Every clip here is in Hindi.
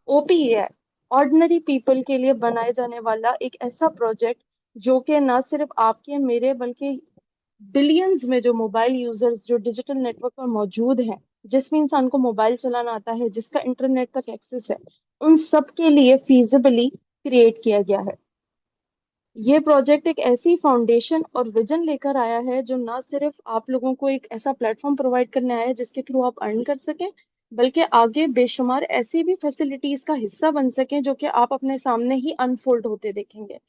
ओपीए ऑर्डिनरी पीपल के लिए बनाए जाने वाला एक ऐसा प्रोजेक्ट जो कि ना सिर्फ आपके मेरे बल्कि बिलियंस में जो मोबाइल यूजर्स जो डिजिटल नेटवर्क पर मौजूद हैं, जिसमें इंसान को मोबाइल चलाना आता है, जिसका इंटरनेट तक एक्सेस है, उन सब के लिए फीजिबली क्रिएट किया गया है। ये प्रोजेक्ट एक ऐसी फाउंडेशन और विजन लेकर आया है जो ना सिर्फ आप लोगों को एक ऐसा प्लेटफॉर्म प्रोवाइड करने आया है जिसके थ्रू आप अर्न कर सकें, बल्कि आगे बेशुमार ऐसी भी फैसिलिटीज का हिस्सा बन सकें जो कि आप अपने सामने ही अनफोल्ड होते देखेंगे।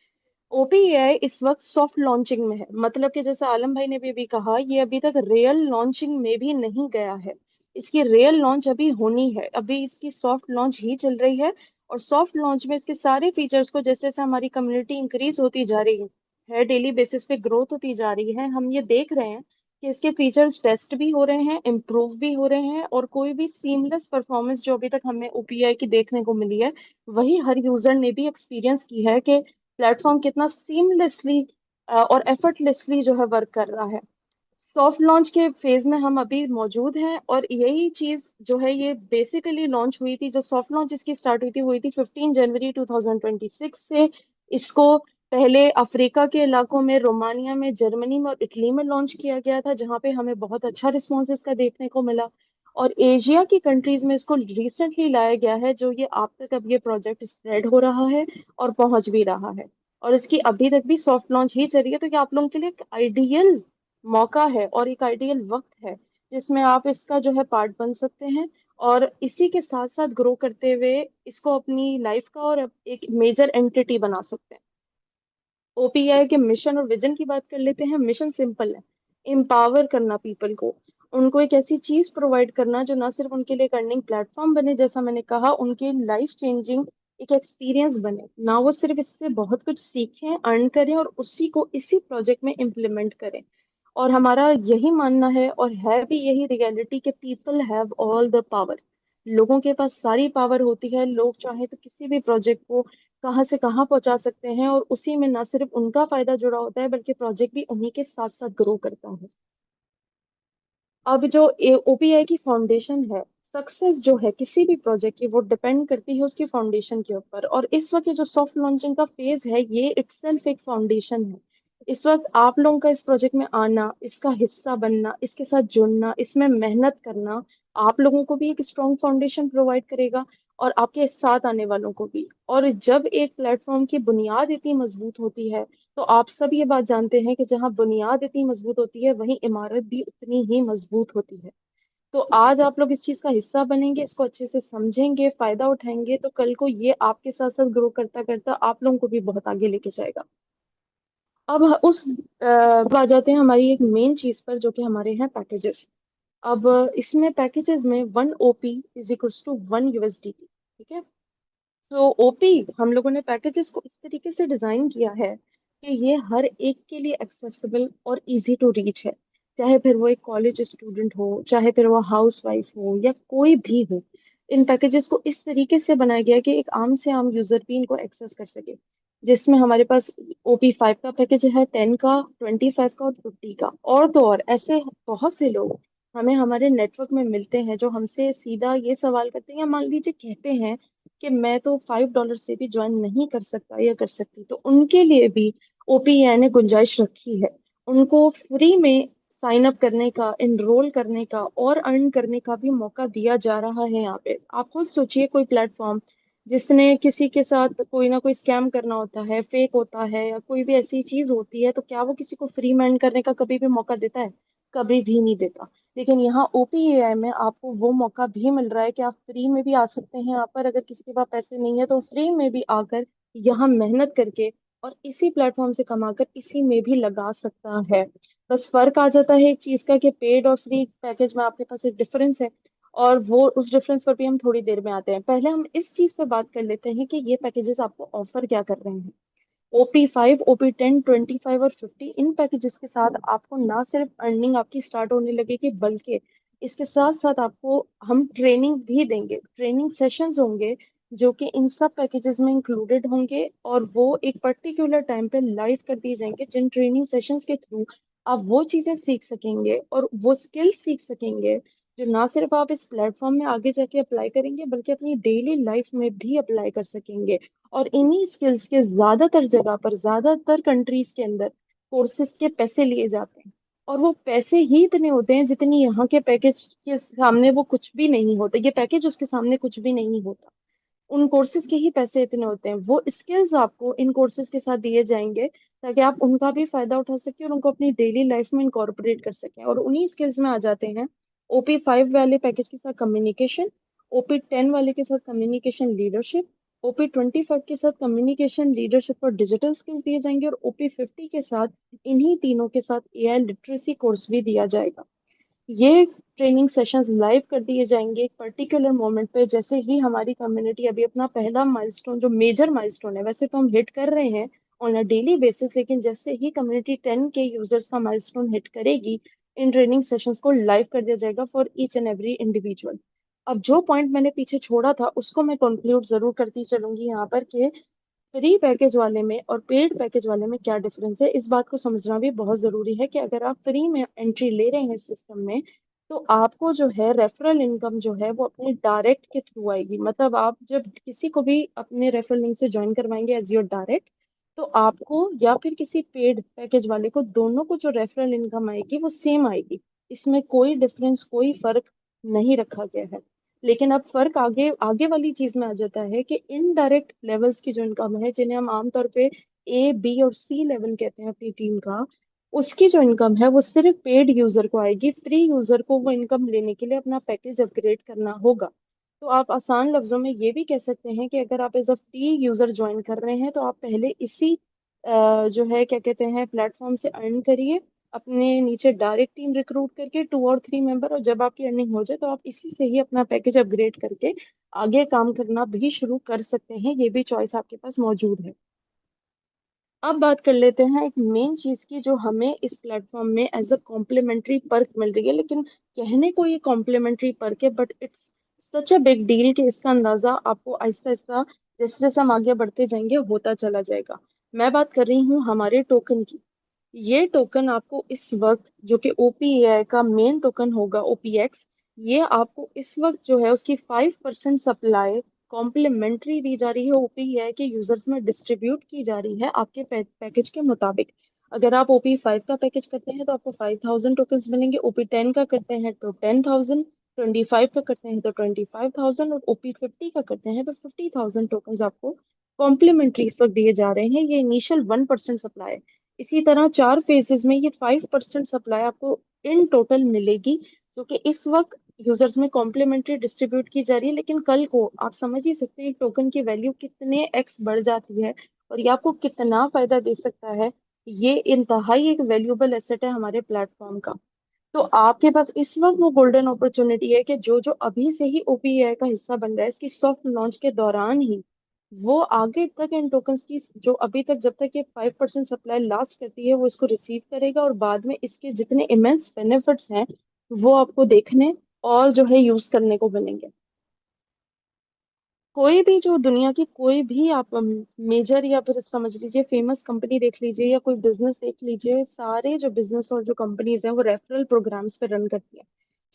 ओपीएआई इस वक्त सॉफ्ट लॉन्चिंग में है, मतलब कि जैसे आलम भाई ने भी कहा, ये अभी तक रियल लॉन्चिंग में भी नहीं गया है। इसकी रियल लॉन्च अभी होनी है, अभी इसकी सॉफ्ट लॉन्च ही चल रही है। और सॉफ्ट लॉन्च में इसके सारे फीचर्स को जैसे जैसे हमारी कम्युनिटी इंक्रीज होती जा रही है, डेली बेसिस पे ग्रोथ होती जा रही है, हम ये देख रहे हैं कि इसके फीचर्स टेस्ट भी हो रहे हैं, इम्प्रूव भी हो रहे हैं, और कोई भी सीमलेस परफॉर्मेंस जो अभी तक हमें ओपीआई की देखने को मिली है, वही हर यूजर ने भी एक्सपीरियंस की है कि प्लेटफॉर्म कितना सीमलेसली और एफर्टलेसली जो है वर्क कर रहा है। सॉफ्ट लॉन्च के फेज में हम अभी मौजूद हैं, और यही चीज जो है ये बेसिकली लॉन्च हुई थी, जो सॉफ्ट लॉन्च इसकी स्टार्ट हुई थी 15 जनवरी 2026 से। इसको पहले अफ्रीका के इलाकों में, रोमानिया में, जर्मनी में और इटली में लॉन्च किया गया था, जहां पे हमें बहुत अच्छा रिस्पॉन्स इसका देखने को मिला। और एशिया की कंट्रीज में इसको रिसेंटली लाया गया है, जो ये आप तक अब ये प्रोजेक्ट स्प्रेड हो रहा है और पहुंच भी रहा है। और इसकी अभी तक भी सॉफ्ट लॉन्च ही चल रही है, तो ये आप लोगों के लिए एक आइडियल मौका है और एक आइडियल वक्त है जिसमें आप इसका जो है पार्ट बन सकते हैं, और इसी के साथ साथ ग्रो करते हुए इसको अपनी लाइफ का और एक मेजर एंटिटी बना सकते हैं। ओपीआई के मिशन और विजन की बात कर लेते हैं। मिशन सिंपल है, एम्पावर करना पीपल को, उनको एक ऐसी चीज प्रोवाइड करना जो ना सिर्फ उनके लिए एक अर्निंग प्लेटफॉर्म बने, जैसा मैंने कहा, उनके लाइफ चेंजिंग एक एक्सपीरियंस बने, ना वो सिर्फ इससे बहुत कुछ सीखें, अर्न करें और उसी को इसी प्रोजेक्ट में इम्प्लीमेंट करें। और हमारा यही मानना है और है भी यही रियलिटी कि people have all the power. लोगों के पास सारी पावर होती है, लोग चाहे तो किसी भी प्रोजेक्ट को कहाँ से कहाँ पहुंचा सकते हैं, और उसी में ना सिर्फ उनका फायदा जुड़ा होता है बल्कि प्रोजेक्ट भी उन्हीं के साथ साथ ग्रो करता है। अब जो ओपीआई की फाउंडेशन है, सक्सेस जो है किसी भी प्रोजेक्ट की, वो डिपेंड करती है उसकी फाउंडेशन के ऊपर। और इस वक्त ये जो सॉफ्ट लॉन्चिंग का फेज है, ये इटसेल्फ एक फाउंडेशन है। इस वक्त आप लोगों का इस प्रोजेक्ट में आना, इसका हिस्सा बनना, इसके साथ जुड़ना, इसमें मेहनत करना, आप लोगों को भी एक स्ट्रॉन्ग फाउंडेशन प्रोवाइड करेगा, और आपके साथ आने वालों को भी। और जब एक प्लेटफॉर्म की बुनियाद इतनी मजबूत होती है, तो आप सब ये बात जानते हैं कि जहाँ बुनियाद इतनी मजबूत होती है, वहीं इमारत भी उतनी ही मजबूत होती है। तो आज आप लोग इस चीज का हिस्सा बनेंगे, इसको अच्छे से समझेंगे, फायदा उठाएंगे, तो कल को ये आपके साथ साथ ग्रो करता करता आप लोगों को भी बहुत आगे लेके जाएगा। अब आ जाते हैं हमारी एक मेन चीज पर, जो कि हमारे हैं पैकेजेस। अब इसमें पैकेजेस में 1 OP is equals to 1 USDT। ठीक है। तो ओपी हम लोगों ने पैकेजेस को इस तरीके से डिजाइन किया है कि ये हर एक के लिए एक्सेसिबल और इजी टू रीच है, चाहे फिर वो एक कॉलेज स्टूडेंट हो, चाहे फिर वो हाउस वाइफ हो, या कोई भी हो। इन पैकेजेस को इस तरीके से बनाया गया है कि एक आम से आम यूजर भी इनको एक्सेस कर सके, जिसमें हमारे पास OP5 का पैकेज है, 10 का, 25 का और 50 का। और तो और ऐसे बहुत से लोग हमें हमारे नेटवर्क में मिलते हैं जो हमसे सीधा ये सवाल करते हैं, या मान लीजिए कहते हैं कि मैं तो $5 से भी ज्वाइन नहीं कर सकता या कर सकती, तो उनके लिए भी ओपीआई ने गुंजाइश रखी है। उनको फ्री में साइन अप करने का, एनरोल करने का और अर्न करने का भी मौका दिया जा रहा है यहाँ पे। आप खुद सोचिए, कोई प्लेटफॉर्म जिसने किसी के साथ कोई ना कोई स्कैम करना होता है, फेक होता है, या कोई भी ऐसी चीज होती है, तो क्या वो किसी को फ्री में अर्न करने का कभी भी मौका देता है? कभी भी नहीं देता। लेकिन यहाँ ओपीएआई में आपको वो मौका भी मिल रहा है कि आप फ्री में भी आ सकते हैं यहाँ पर। अगर किसी के पास पैसे नहीं है तो फ्री में भी आकर यहाँ मेहनत करके और इसी प्लेटफॉर्म से कमाकर इसी में भी लगा सकता है। बस फर्क आ जाता है एक चीज का कि पेड और फ्री पैकेज में आपके पास एक डिफरेंस है, और वो उस डिफरेंस पर भी हम थोड़ी देर में आते हैं। पहले हम इस चीज पे बात कर लेते हैं कि ये पैकेजेस आपको ऑफर क्या कर रहे हैं। OP5, OP10, 25 और 50, इन पैकेजेस के साथ आपको ना सिर्फ अर्निंग आपकी स्टार्ट होने लगेगी, बल्कि इसके साथ साथ आपको हम ट्रेनिंग भी देंगे, ट्रेनिंग सेशंस होंगे जो कि इन सब पैकेजेस में इंक्लूडेड होंगे, और वो एक पर्टिकुलर टाइम पे लाइव कर दिए जाएंगे, जिन ट्रेनिंग सेशंस के थ्रू आप वो चीजें सीख सकेंगे और वो स्किल सीख सकेंगे जो ना सिर्फ आप इस प्लेटफॉर्म में आगे जाके अप्लाई करेंगे बल्कि अपनी डेली लाइफ में भी अप्लाई कर सकेंगे। और इन्हीं स्किल्स के ज्यादातर जगह पर, ज्यादातर कंट्रीज के अंदर कोर्सेज के पैसे लिए जाते हैं। और वो पैसे ही इतने होते हैं जितनी यहाँ के पैकेज के सामने वो कुछ भी नहीं होता, ये पैकेज उसके सामने कुछ भी नहीं होता। उन कोर्सेज के ही पैसे इतने होते हैं। वो स्किल्स आपको इन कोर्सेज के साथ दिए जाएंगे ताकि आप उनका भी फायदा उठा सकें और उनको अपनी डेली लाइफ में इनकॉर्पोरेट कर सकें। और उन्हीं स्किल्स में आ जाते हैं OP5 वाले पैकेज के साथ कम्युनिकेशन, OP10 वाले के साथ कम्युनिकेशन लीडरशिप, OP25 के साथ कम्युनिकेशन लीडरशिप और डिजिटल स्किल्स दिए जाएंगे, और OP50 के साथ इन्हीं तीनों के साथ AI लिटरेसी कोर्स भी दिया जाएगा। ये ट्रेनिंग सेशंस लाइव कर दिए जाएंगे एक पर्टिकुलर मोमेंट पे। जैसे ही हमारी कम्युनिटी अभी अपना पहला माइलस्टोन, जो मेजर माइलस्टोन है, वैसे तो हम हिट कर रहे हैं ऑन अ डेली बेसिस, लेकिन जैसे ही कम्युनिटी 10 के यूजर्स का माइलस्टोन हिट करेगी, इन ट्रेनिंग सेशंस को लाइव कर दिया जाएगा for each and every individual. अब जो पॉइंट मैंने पीछे छोड़ा था उसको मैं कंक्लूड जरूर करती चलूंगी यहाँ पर, कि फ्री पैकेज वाले में और पेड पैकेज वाले में क्या डिफरेंस है। इस बात को समझना भी बहुत जरूरी है कि अगर आप फ्री में एंट्री ले रहे हैं इस सिस्टम में, तो आपको जो है रेफरल इनकम जो है वो अपने डायरेक्ट के थ्रू आएगी। मतलब आप जब किसी को भी अपने रेफरल लिंक से ज्वाइन करवाएंगे एज योर डायरेक्ट, तो आपको या फिर किसी पेड पैकेज वाले को, दोनों को जो रेफरल इनकम आएगी वो सेम आएगी। इसमें कोई डिफरेंस, कोई फर्क नहीं रखा गया है। लेकिन अब फर्क आगे आगे वाली चीज में आ जाता है कि इनडायरेक्ट लेवल्स की जो इनकम है, जिन्हें हम आमतौर पे A, B और C लेवल कहते हैं अपनी टीम का, उसकी जो इनकम है वो सिर्फ पेड यूजर को आएगी। फ्री यूजर को वो इनकम लेने के लिए अपना पैकेज अपग्रेड करना होगा। तो आप आसान लफ्जों में ये भी कह सकते हैं कि अगर आप as a free user join कर रहे हैं तो आप पहले इसी जो है क्या कहते हैं प्लेटफॉर्म से अर्न करिए, अपने नीचे डायरेक्ट टीम रिक्रूट करके 2 और 3 मेंबर, और जब आपकी अर्निंग हो जाए तो आप इसी से ही अपना पैकेज अपग्रेड करके आगे काम करना भी शुरू कर सकते हैं। ये भी चॉइस आपके पास मौजूद है। अब बात कर लेते हैं एक मेन चीज की जो हमें इस प्लेटफॉर्म में एज अ कॉम्प्लीमेंट्री पर्क मिल रही है। लेकिन कहने को ये कॉम्प्लीमेंट्री पर्क है, but it's such a big deal कि इसका अंदाजा आपको आहिस्ता आहिस्ता, जैसे जैसे हम आगे बढ़ते जाएंगे, होता चला जाएगा। मैं बात कर रही हूँ हमारे टोकन की। ये टोकन आपको इस वक्त, जो कि OPAI का मेन टोकन होगा, OPX, ये आपको इस वक्त जो है उसकी 5% सप्लाई कॉम्प्लीमेंट्री दी जा रही है, OPAI के यूजर्स में डिस्ट्रीब्यूट की जा रही है आपके पैकेज के मुताबिक। अगर आप OP5 का पैकेज करते हैं तो आपको 5,000 टोकन्स मिलेंगे, OP10 का करते हैं तो 10,000, 25 का करते हैं तो 25,000, और OP50 का करते हैं तो 50,000 टोकन्स आपको कॉम्प्लीमेंट्री इस वक्त दिए जा रहे हैं। ये इनिशियल 1% सप्लाई है। इसी तरह 4 फेजेस में ये 5% सप्लाई आपको इन टोटल मिलेगी, जो कि इस वक्त यूजर्स में कॉम्प्लीमेंट्री डिस्ट्रीब्यूट की जा रही है। लेकिन कल को आप समझ ही सकते हैं टोकन की वैल्यू कितने एक्स बढ़ जाती है और ये आपको कितना फायदा दे सकता है। ये इंतहाई एक वैल्यूएबल एसेट है हमारे प्लेटफॉर्म का। तो आपके पास इस वक्त वो गोल्डन अपॉर्चुनिटी है कि जो जो अभी से ही OPAI का हिस्सा बन रहा है, इसकी सॉफ्ट लॉन्च के दौरान ही वो आगे तक इन टोकन्स की, जो अभी तक, जब तक ये 5% सप्लाई लास्ट करती है, वो इसको रिसीव करेगा और बाद में इसके जितने इमेंस बेनिफिट्स हैं वो आपको देखने और जो है यूज करने को मिलेंगे। कोई भी, जो दुनिया की कोई भी आप मेजर या फिर समझ लीजिए फेमस कंपनी देख लीजिए या कोई बिजनेस देख लीजिए, सारे जो बिजनेस और जो कंपनीज हैं वो रेफरल प्रोग्राम्स पे रन करती हैं।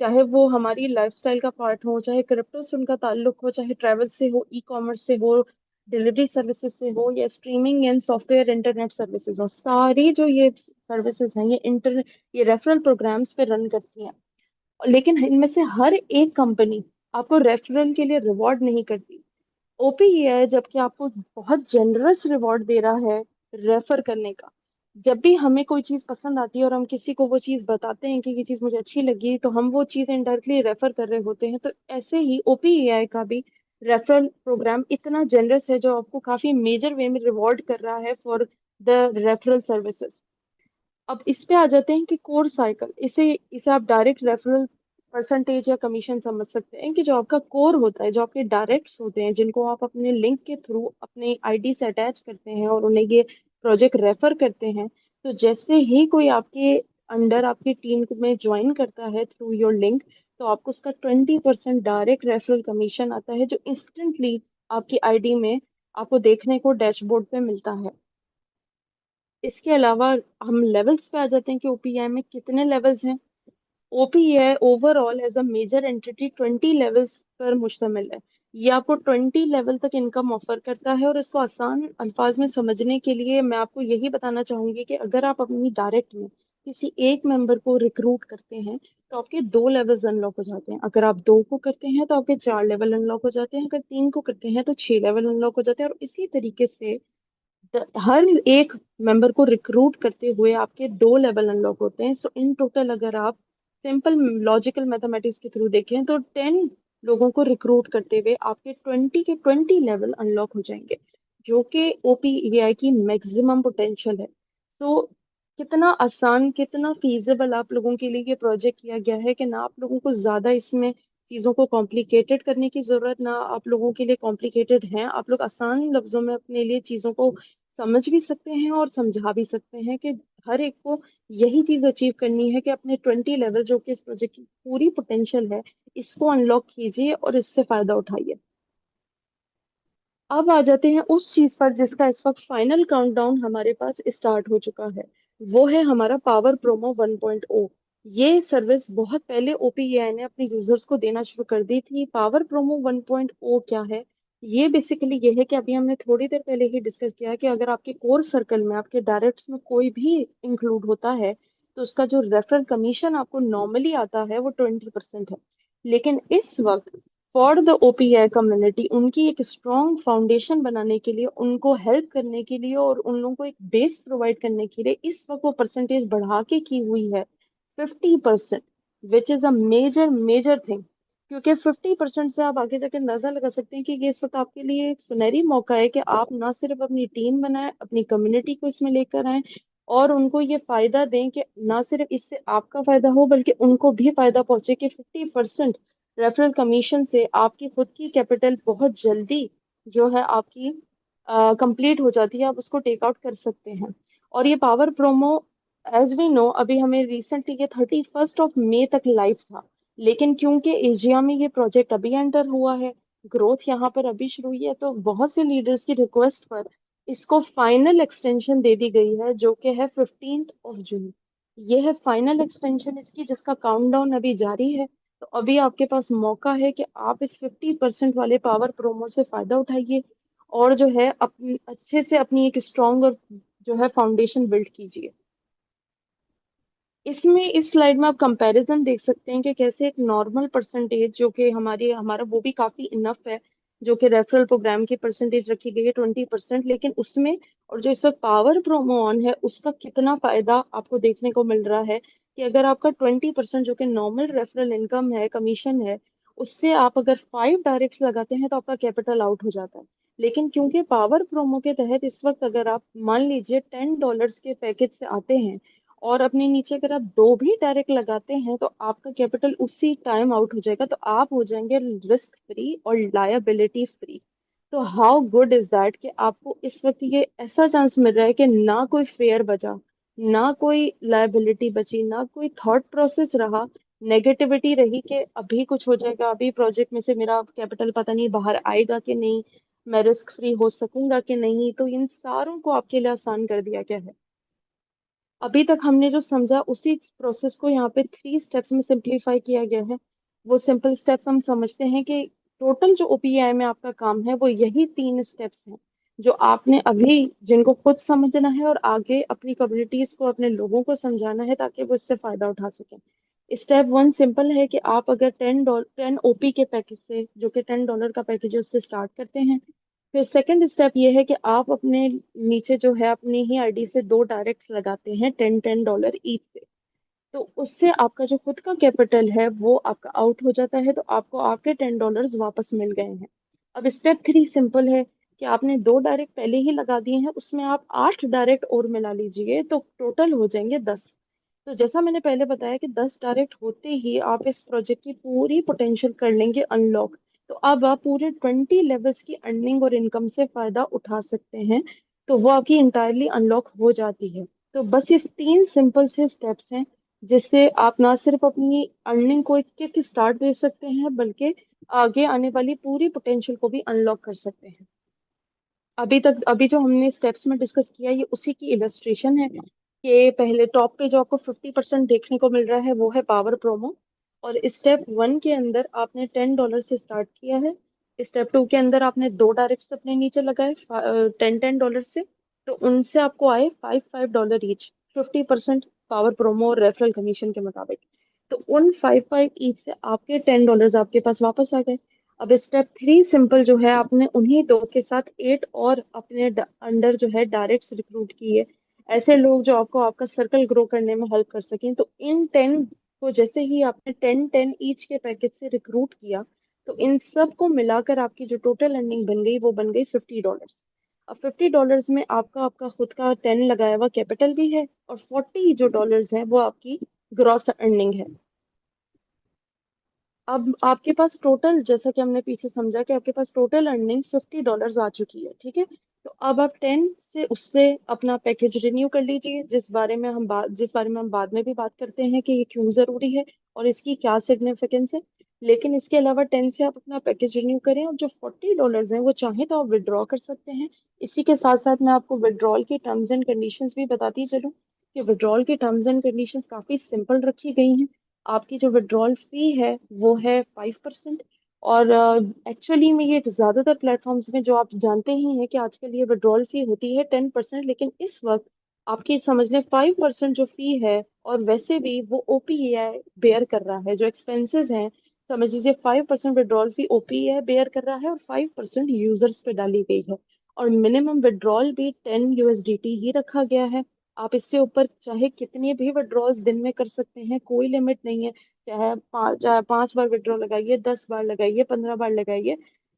चाहे वो हमारी लाइफस्टाइल का पार्ट हो, चाहे क्रिप्टो से उनका ताल्लुक हो, चाहे ट्रैवल से हो, ई-कॉमर्स से हो, डिलीवरी सर्विसेज से हो, या streaming and software internet services हो, सारी जो ये सर्विसेज हैं ये रेफरल प्रोग्राम्स पे रन करती हैं। लेकिन इनमें से हर एक कंपनी आपको रेफरल के लिए रिवॉर्ड नहीं करती। OPAI जबकि आपको बहुत जेनरस रिवॉर्ड दे रहा है रेफर करने का। जब भी हमें कोई चीज पसंद आती है और हम किसी को वो चीज बताते हैं कि ये चीज मुझे अच्छी लगी, तो हम वो चीज इनडायरेक्टली रेफर कर रहे होते हैं। तो ऐसे ही OPAI का भी रेफरल प्रोग्राम इतना जेनरस है, जो आपको काफी मेजर वे में रिवॉर्ड कर रहा है फॉर द रेफरल सर्विसेज। अब इस पे आ जाते हैं कि कोर साइकिल, इसे इसे आप डायरेक्ट रेफरल परसेंटेज या कमीशन समझ सकते हैं, कि जो आपका कोर होता है, जो आपके डायरेक्ट्स होते हैं, जिनको आप अपने लिंक के थ्रू अपने ID से अटैच करते हैं और उन्हें ये प्रोजेक्ट रेफर करते हैं। तो जैसे ही कोई आपके अंडर आपकी टीम में ज्वाइन करता है थ्रू योर लिंक, तो आपको उसका 20% डायरेक्ट रेफरल कमीशन आता है, जो इंस्टेंटली आपकी ID में आपको देखने को डैशबोर्ड पे मिलता है। इसके अलावा हम लेवल्स पे आ जाते हैं कि OPAI में कितने लेवल्स हैं। OPI overall as a major entity 20 levels पर मुश्तमिल है। ये आपको 20 लेवल तक इनकम ऑफर करता है। और इसको आसान अल्फाज में समझने के लिए मैं आपको यही बताना चाहूंगी कि अगर आप अपनी डायरेक्ट में किसी एक मेंबर को रिक्रूट करते हैं तो आपके 2 लेवल्स अनलॉक हो जाते हैं। अगर आप दो को करते हैं तो आपके 4 लेवल अनलॉक हो जाते हैं। अगर तीन को करते हैं तो 6 लेवल अनलॉक हो जाते हैं। और इसी तरीके से हर एक मेंबर को रिक्रूट करते हुए आपके 2 लेवल अनलॉक होते हैं। सो इन टोटल अगर आप सिंपल लॉजिकल मैथमेटिक्स के थ्रू देखें तो 10 लोगों को रिक्रूट करते हुए आपके 20 के 20 लेवल अनलॉक हो जाएंगे, जो कि ओपीएआई की मैक्सिमम पोटेंशियल है। तो कितना आसान, कितना फीजिबल आप लोगों के लिए ये प्रोजेक्ट किया गया है कि ना आप लोगों को ज्यादा इसमें चीजों को कॉम्प्लिकेटेड करने की जरूरत, ना आप लोगों के लिए कॉम्प्लिकेटेड है। आप लोग आसान लफ्जों में अपने लिए चीजों को समझ भी सकते हैं और समझा भी सकते हैं कि हर एक को यही चीज अचीव करनी है कि अपने 20 लेवल, जो कि इस प्रोजेक्ट की पूरी पोटेंशियल है, इसको अनलॉक कीजिए और इससे फायदा उठाइए। अब आ जाते हैं उस चीज पर जिसका इस वक्त फाइनल काउंटडाउन हमारे पास स्टार्ट हो चुका है। वो है हमारा पावर प्रोमो 1.0। ये सर्विस बहुत पहले ओपीएआई ने अपने यूजर्स को देना शुरू कर दी थी। पावर प्रोमो 1.0 क्या है? ये बेसिकली ये है कि अभी हमने थोड़ी देर पहले ही डिस्कस किया कि अगर आपके कोर सर्कल में, आपके डायरेक्ट्स में कोई भी इंक्लूड होता है तो उसका जो रेफरल कमीशन आपको नॉर्मली आता है वो 20% है। लेकिन इस वक्त फॉर द ओपीआई कम्युनिटी, उनकी एक स्ट्रॉन्ग फाउंडेशन बनाने के लिए, उनको हेल्प करने के लिए और उन लोगों को एक बेस प्रोवाइड करने के लिए इस वक्त वो परसेंटेज बढ़ा के की हुई है 50%, which is a major major thing. क्योंकि 50% से आप आगे जाके अंदाजा लगा सकते हैं कि ये इस वक्त आपके लिए एक सुनहरी मौका है कि आप ना सिर्फ अपनी टीम बनाएं, अपनी कम्युनिटी को इसमें लेकर आए और उनको ये फायदा दें कि ना सिर्फ इससे आपका फायदा हो बल्कि उनको भी फायदा पहुंचे कि 50% रेफरल कमीशन से आपकी खुद की कैपिटल बहुत जल्दी जो है आपकी कंप्लीट हो जाती है। आप उसको टेक आउट कर सकते हैं। और ये power promo, as we know, अभी हमें रिसेंटली ये 31 मई तक लाइव था। लेकिन क्योंकि एशिया में ये प्रोजेक्ट अभी एंटर हुआ है, ग्रोथ यहाँ पर अभी शुरू हुई है, तो बहुत से लीडर्स की रिक्वेस्ट पर इसको फाइनल एक्सटेंशन दे दी गई है, जो कि है 15 जून। ये है फाइनल एक्सटेंशन इसकी, जिसका काउंटडाउन अभी जारी है। तो अभी आपके पास मौका है कि आप इस 50% वाले पावर प्रोमो से फायदा उठाइए और जो है अपनी अच्छे से अपनी एक स्ट्रॉन्ग और जो है फाउंडेशन बिल्ड कीजिए। इसमें इस स्लाइड में आप कंपैरिजन देख सकते हैं कि कैसे एक नॉर्मल परसेंटेज, जो कि हमारी हमारा वो भी काफी इनफ है, जो कि रेफरल प्रोग्राम की परसेंटेज रखी गई है 20%, लेकिन उसमें और जो इस वक्त पावर प्रोमो ऑन है उसका कितना फायदा आपको देखने को मिल रहा है कि अगर आपका 20% जो कि नॉर्मल रेफरल इनकम है, कमीशन है, उससे आप अगर 5 डायरेक्ट्स लगाते हैं तो आपका कैपिटल आउट हो जाता है। लेकिन क्योंकि पावर प्रोमो के तहत इस वक्त अगर आप मान लीजिए $10 के पैकेज से आते हैं और अपने नीचे अगर आप दो भी डायरेक्ट लगाते हैं तो आपका कैपिटल उसी टाइम आउट हो जाएगा। तो आप हो जाएंगे रिस्क फ्री और लायबिलिटी फ्री। तो हाउ गुड इज दैट कि आपको इस वक्त ये ऐसा चांस मिल रहा है कि ना कोई फेयर बचा, ना कोई लायबिलिटी बची, ना कोई थॉट प्रोसेस रहा, नेगेटिविटी रही कि अभी कुछ हो जाएगा, अभी प्रोजेक्ट में से मेरा कैपिटल पता नहीं बाहर आएगा कि नहीं, मैं रिस्क फ्री हो सकूंगा कि नहीं। तो इन सारों को आपके लिए आसान कर दिया गया है। अभी तक हमने जो समझा उसी प्रोसेस को यहाँ पे 3 स्टेप्स में सिंप्लीफाई किया गया है। वो सिंपल स्टेप्स हम समझते हैं कि टोटल जो ओपीआई में आपका काम है वो यही 3 स्टेप्स हैं, जो आपने अभी जिनको खुद समझना है और आगे अपनी कम्युनिटीज को, अपने लोगों को समझाना है ताकि वो इससे फायदा उठा सकें। स्टेप 1 सिंपल है कि आप अगर $10 के पैकेज से, जो कि $10 का पैकेज है, उससे स्टार्ट करते हैं। फिर सेकंड स्टेप ये है कि आप अपने नीचे जो है अपनी ही आईडी से दो डायरेक्ट लगाते हैं, $10 ईच से। तो उससे आपका जो खुद का कैपिटल है वो आपका आउट हो जाता है, तो आपको आपके $10 वापस मिल गए हैं। अब स्टेप 3 सिंपल है कि आपने दो डायरेक्ट पहले ही लगा दिए हैं, उसमें आप 8 डायरेक्ट और मिला लीजिए तो टोटल हो जाएंगे 10। तो जैसा मैंने पहले बताया कि 10 डायरेक्ट होते ही आप इस प्रोजेक्ट की पूरी पोटेंशियल कर लेंगे अनलॉक। तो अब आप पूरे 20 लेवल्स की अर्निंग और इनकम से फायदा उठा सकते हैं। तो वो आपकी इंटायरली अनलॉक हो जाती है। तो बस ये 3 सिंपल से स्टेप्स हैं जिससे आप ना सिर्फ अपनी अर्निंग को एक किक स्टार्ट दे सकते हैं बल्कि आगे आने वाली पूरी पोटेंशियल को भी अनलॉक कर सकते हैं। अभी जो हमने स्टेप्स में डिस्कस किया ये उसी की इलस्ट्रेशन है। कि पहले टॉप पे जो आपको 50% देखने को मिल रहा है वो है पावर प्रोमो। और स्टेप वन के अंदर आपने $10 से स्टार्ट किया है। स्टेप टू के अंदर आपने दो डायरेक्ट्स अपने नीचे लगाए $10 से। तो उनसे आपको आए $5 ईच, 50% पावर प्रोमो और रेफरल कमीशन के मुताबिक। तो उन 5 ईच से आपके $10 आपके पास वापस आ गए। अब स्टेप थ्री सिंपल जो है, आपने उन्हीं दो के साथ 8 और अपने अंडर जो है डायरेक्ट्स रिक्रूट किए, ऐसे लोग जो आपको आपका सर्कल ग्रो करने में हेल्प कर सकें। तो इन 10 को जैसे ही आपने 10-10 ईच के पैकेज से रिक्रूट किया, तो इन सब को मिलाकर आपकी जो टोटल अर्निंग बन गई वो बन गई $50। अब $50 में आपका आपका खुद का 10 लगाया हुआ कैपिटल भी है, और 40 जो डॉलर्स है वो आपकी ग्रॉस अर्निंग है। अब आपके पास टोटल, जैसा कि हमने पीछे समझा, कि आपके पास टोटल अर्निंग $50 आ चुकी है, ठीक है। तो अब आप 10 से उससे अपना पैकेज रिन्यू कर लीजिए, जिस बारे में हम बाद में भी बात करते हैं कि ये क्यों जरूरी है और इसकी क्या सिग्निफिकेंस है। लेकिन इसके अलावा 10 से आप अपना पैकेज रिन्यू करें, और जो $40 हैं वो चाहे तो आप विड्रॉ कर सकते हैं। इसी के साथ साथ मैं आपको विड्रॉल की टर्म्स एंड कंडीशंस भी बताती चलूं कि विड्रॉल की टर्म्स एंड कंडीशंस काफी सिंपल रखी गई हैं। आपकी जो विड्रॉल फी है वो है 5%। और एक्चुअली में ये ज्यादातर प्लेटफॉर्म्स में, जो आप जानते ही हैं कि आजकल ये विड्रॉल फी होती है 10%, लेकिन इस वक्त आपकी समझ लें 5% जो फी है, और वैसे भी वो ओपीएआई बेयर कर रहा है, जो एक्सपेंसेस हैं समझ लीजिए 5% विड्रॉल फी ओपीएआई बेयर कर रहा है और 5% यूजर्स पे डाली गई है। और मिनिमम विड्रॉल भी 10 USDT ही रखा गया है। आप इससे ऊपर चाहे कितनी भी विड्रॉल्स दिन में कर सकते हैं, कोई लिमिट नहीं है। चाहे 5 बार विड्रॉ लगाइए, 10 बार लगाइए, 15 बार लगाइए,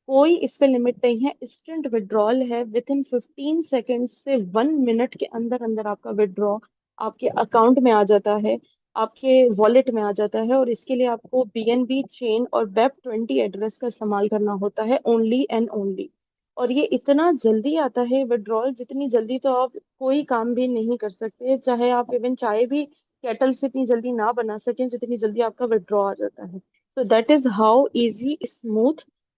कोई इस पे लिमिट नहीं है। इंस्टेंट विड्रॉल है, विद इन 15 सेकेंड से 1 मिनट के अंदर अंदर आपका विड्रॉ आपके अकाउंट में आ जाता है, आपके वॉलेट में आ जाता है। और इसके लिए आपको बीएनबी चेन और वेब 20 एड्रेस का इस्तेमाल करना होता है, ओनली एंड ओनली। और ये इतना जल्दी आता है विड्रॉल, जितनी जल्दी तो आप कोई काम भी नहीं कर सकते, चाहे आप इवन चाय भी केटल से इतनी जल्दी ना बना सकें जितनी जल्दी आपका विड्रॉ आ जाता है। तो that is how easy, smooth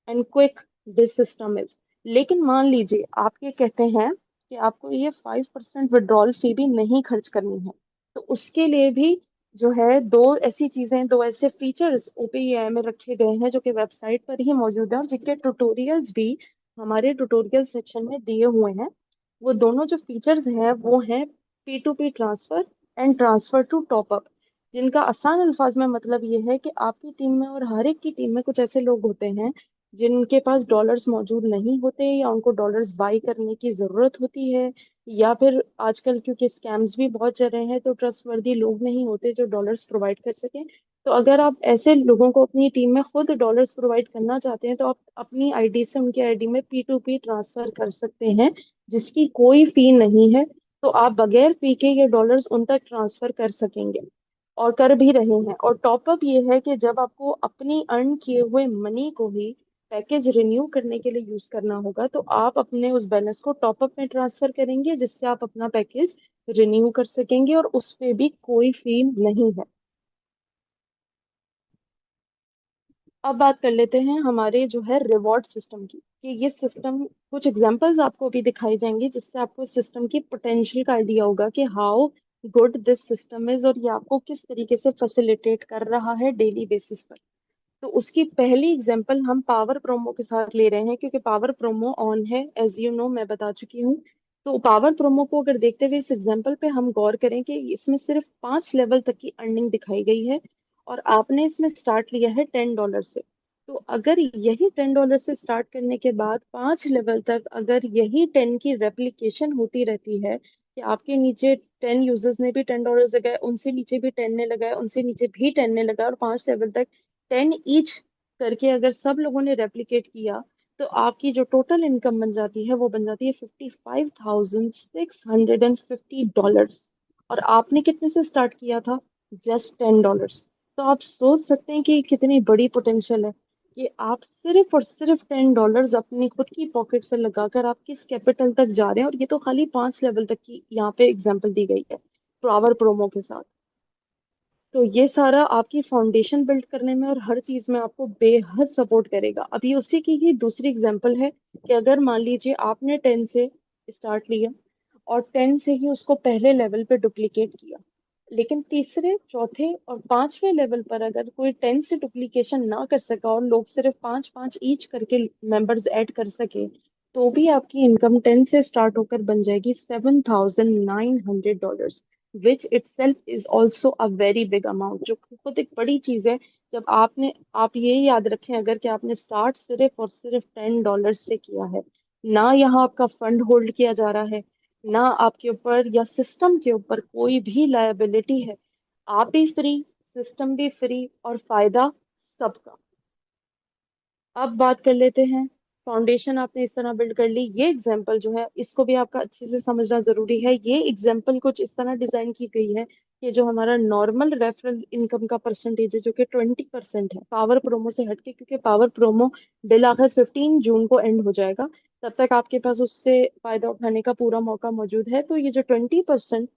and quick this system is. लेकिन मान लीजिए आप ये कहते हैं कि आपको ये 5% विड्रॉल फी भी नहीं खर्च करनी है, तो उसके लिए भी जो है दो ऐसे फीचर्स ओपीआई में रखे गए हैं, जो कि वेबसाइट पर ही मौजूद है और जिनके ट्यूटोरियल्स भी हमारे ट्यूटोरियल सेक्शन में दिए हुए हैं। वो दोनों जो फीचर्स हैं वो हैं P2P transfer and transfer to top up, जिनका आसान अल्फाज में मतलब ये है कि आपकी टीम में और हर एक की टीम में कुछ ऐसे लोग होते हैं जिनके पास डॉलर्स मौजूद नहीं होते, या उनको डॉलर्स बाई करने की जरूरत होती है, या फिर आजकल क्योंकि स्कैम्स भी बहुत चल रहे हैं तो ट्रस्टवर्दी लोग नहीं होते जो डॉलर्स प्रोवाइड कर सकें। तो अगर आप ऐसे लोगों को अपनी टीम में खुद डॉलर्स प्रोवाइड करना चाहते हैं, तो आप अपनी आईडी से उनकी आईडी में P2P ट्रांसफर कर सकते हैं, जिसकी कोई फी नहीं है। तो आप बगैर फी के ये डॉलर्स उन तक ट्रांसफर कर सकेंगे, और कर भी रहे हैं। और टॉपअप ये है कि जब आपको अपनी अर्न किए हुए मनी को ही पैकेज रिन्यू करने के लिए यूज करना होगा, तो आप अपने उस बैलेंस को टॉपअप में ट्रांसफर करेंगे, जिससे आप अपना पैकेज रिन्यू कर सकेंगे, और उस पे भी कोई फी नहीं है। अब बात कर लेते हैं हमारे जो है रिवॉर्ड सिस्टम की, कि ये सिस्टम, कुछ एग्जांपल्स आपको अभी दिखाई जाएंगी जिससे आपको सिस्टम की पोटेंशियल का आइडिया होगा कि how good this system is, और ये आपको किस तरीके से फैसिलिटेट कर रहा है डेली बेसिस पर। तो उसकी पहली एग्जांपल हम पावर प्रोमो के साथ ले रहे हैं, क्योंकि पावर प्रोमो ऑन है, एज यू नो, मैं बता चुकी हूँ। तो पावर प्रोमो को अगर देखते हुए इस एग्जांपल पे हम गौर करें कि इसमें सिर्फ 5 लेवल तक की अर्निंग दिखाई गई है, और आपने इसमें स्टार्ट लिया है $10 से। तो अगर यही $10 से स्टार्ट करने के बाद 5 लेवल तक अगर यही 10 की रेप्लिकेशन होती रहती है, कि आपके नीचे 10 यूजर्स ने भी $10 लगाए, उनसे नीचे भी 10 ने लगाए, उनसे नीचे भी 10 ने लगाया, और 5 लेवल तक 10 ईच करके अगर सब लोगों ने रेप्लिकेट किया, तो आपकी जो टोटल इनकम बन जाती है वो बन जाती है $55,650। और आपने कितने से स्टार्ट किया था? जस्ट $10। तो आप सोच सकते हैं कि कितनी बड़ी पोटेंशियल है, कि आप सिर्फ और सिर्फ $10 अपनी खुद की पॉकेट से लगाकर आप किस कैपिटल तक जा रहे हैं। और ये तो खाली 5 लेवल तक की यहाँ पे एग्जाम्पल दी गई है पावर प्रोमो के साथ। तो ये सारा आपकी फाउंडेशन बिल्ड करने में और हर चीज में आपको बेहद सपोर्ट करेगा। अभी उसी की ही दूसरी एग्जांपल है, कि अगर मान लीजिए आपने 10 से स्टार्ट लिया, और 10 से ही उसको पहले लेवल पे डुप्लीकेट किया। लेकिन तीसरे, चौथे और पांचवें लेवल पर अगर कोई 10 से डुप्लीकेशन ना कर सका और लोग सिर्फ पांच पांच ईच करके मेंबर्स ऐड कर सके, तो भी आपकी इनकम 10 से स्टार्ट होकर बन जाएगी $7,900, which itself is also a very big amount, जो खुद एक बड़ी चीज है। जब आप ये याद रखें अगर कि आपने स्टार्ट सिर्फ और सिर्फ $10 से किया है, ना यहाँ आपका फंड होल्ड किया जा रहा है, ना आपके ऊपर या सिस्टम के ऊपर कोई भी लायबिलिटी है, आप भी फ्री, सिस्टम भी फ्री, और फायदा सबका। अब बात कर लेते हैं, फाउंडेशन आपने इस तरह बिल्ड कर ली। ये एग्जाम्पल जो है इसको भी आपका अच्छे से समझना जरूरी है। ये एग्जाम्पल कुछ इस तरह डिजाइन की गई है कि जो हमारा नॉर्मल रेफरल इनकम का परसेंटेज है जो कि 20% है, पावर प्रोमो से हटके, क्योंकि पावर प्रोमो बिल आखिर 15 जून को एंड हो जाएगा, तब तक आपके पास उससे फायदा उठाने का पूरा मौका मौजूद है। तो ये जो 20%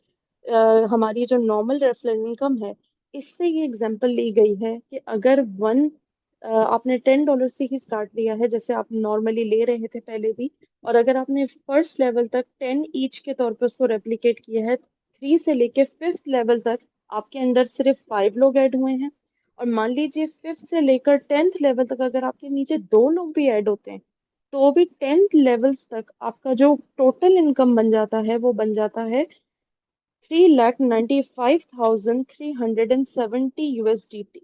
हमारी जो नॉर्मल रेफरल इनकम है, इससे ये एग्जाम्पल ली गई है कि अगर आपने $10 से ही स्टार्ट लिया है जैसे आप नॉर्मली ले रहे थे पहले भी, और अगर आपने फर्स्ट लेवल तक 10 ईच के तौर पे उसको रेप्लिकेट किया है, 3 से लेके फिफ्थ लेवल तक आपके अंडर सिर्फ 5 लोग ऐड हुए हैं, और मान लीजिए फिफ्थ से लेकर 10th लेवल तक अगर आपके नीचे 2 लोग भी ऐड होते हैं, तो भी 10th लेवल्स तक आपका जो टोटल इनकम बन जाता है वो बन जाता है 3,95,370 USDT,